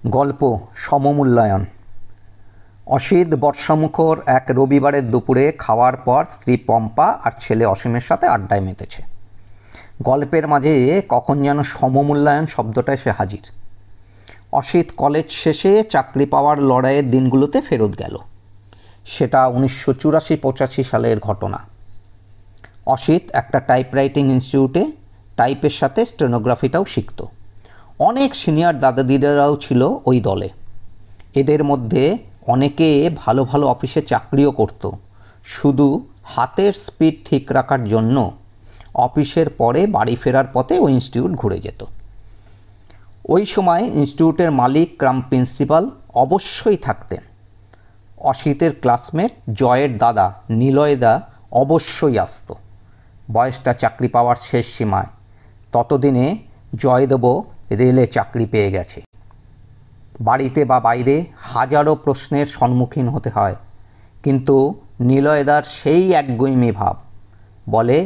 গল্প সমমূল্যায়ন। অসিত বর্ষামুখর এক রবিবারের দুপুরে খাওয়ার পর স্ত্রী পম্পা আর ছেলে অসীমের সাথে আড্ডায় মেতেছে। গল্পের মাঝে কখন যেন সমমূল্যায়ন শব্দটা এসে হাজির। অসিত কলেজ শেষে চাকরি পাওয়ার লড়াইয়ের দিনগুলোতে ফেরত গেল। সেটা 1984-85 সালের ঘটনা। অসিত একটা টাইপরাইটিং ইনস্টিটিউটে টাইপের সাথে স্টেনোগ্রাফিটাও শিখত। অনেক সিনিয়র দাদা দিদারাও ছিল ওই দলে। এদের মধ্যে অনেকে ভালো ভালো অফিসে চাকরিও করত, শুধু হাতের স্পিড ঠিক রাখার জন্য অফিসের পরে বাড়ি ফেরার পথে ওই ইনস্টিটিউট ঘুরে যেত। ওই সময় ইনস্টিটিউটের মালিক কাম প্রিন্সিপাল অবশ্যই থাকতেন। অসিতের ক্লাসমেট জয়ের দাদা নিলয়দা অবশ্যই আসত। বয়সটা চাকরি পাওয়ার শেষ সীমায়। ততদিনে জয়দেব রেলে চাকরি পেয়ে গেছে। বাড়িতে বা বাইরে হাজারো প্রশ্নের সম্মুখীন হতে হয়, কিন্তু নিলয়দার সেই একগুঁয়েমি ভাব। বলে,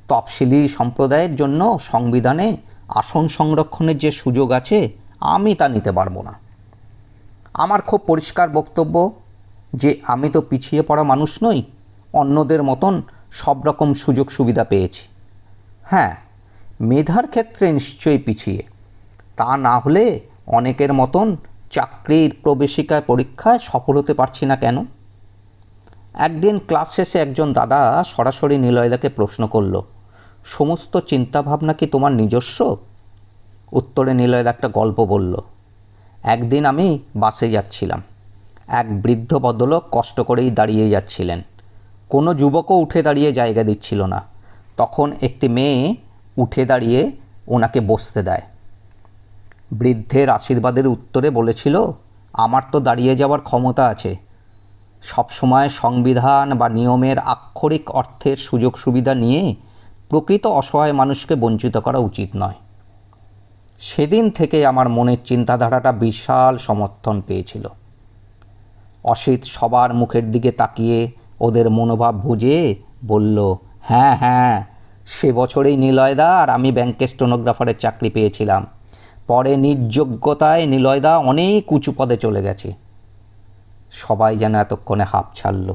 তফসিলি সম্প্রদায়ের জন্য সংবিধানে আসন সংরক্ষণের যে সুযোগ আছে, আমি তা নিতে পারবো না। আমার খুব পরিষ্কার বক্তব্য যে আমি তো পিছিয়ে পড়া মানুষ নই, অন্যদের মতন সব রকম সুযোগ সুবিধা পেয়েছি। হ্যাঁ, মেধার ক্ষেত্রে নিশ্চয়ই পিছিয়ে, তা না হলে অনেকের মতন চাকরির প্রবেশিকা পরীক্ষায় সফল হতে পারছি না কেন? একদিন ক্লাস শেষে একজন দাদা সরাসরি নিলয়দাকে প্রশ্ন করল, সমস্ত চিন্তাভাবনা কি তোমার নিজস্ব? উত্তরে নিলয়দা একটা গল্প বলল। একদিন আমি বাসে যাচ্ছিলাম। এক বৃদ্ধ ভদ্রলোক কষ্ট করেই দাঁড়িয়ে যাচ্ছিলেন। কোনো যুবকও উঠে দাঁড়িয়ে জায়গা দিচ্ছিল না। তখন একটি মেয়ে উঠে দাঁড়িয়ে ওনাকে বসতে দেয়। বৃদ্ধের আশীর্বাদের উত্তরে বলেছিল, আমার তো দাঁড়িয়ে যাওয়ার ক্ষমতা আছে। সবসময় সংবিধান বা নিয়মের আক্ষরিক অর্থের সুযোগ সুবিধা নিয়ে প্রকৃত অসহায় মানুষকে বঞ্চিত করা উচিত নয়। সেদিন থেকে আমার মনের চিন্তাধারাটা বিশাল সমর্থন পেয়েছিল। অসিত সবার মুখের দিকে তাকিয়ে ওদের মনোভাব বুঝে বলল, হ্যাঁ হ্যাঁ, সে বছরেই নিলয়দা আর আমি ব্যাংকে স্টেনোগ্রাফারের চাকরি পেয়েছিলাম। পরে নিজ যোগ্যতায় নিলয়দা অনেক উঁচু পদে চলে গেছে। সবাই যেন এতক্ষণে হাঁপ ছাড়ল।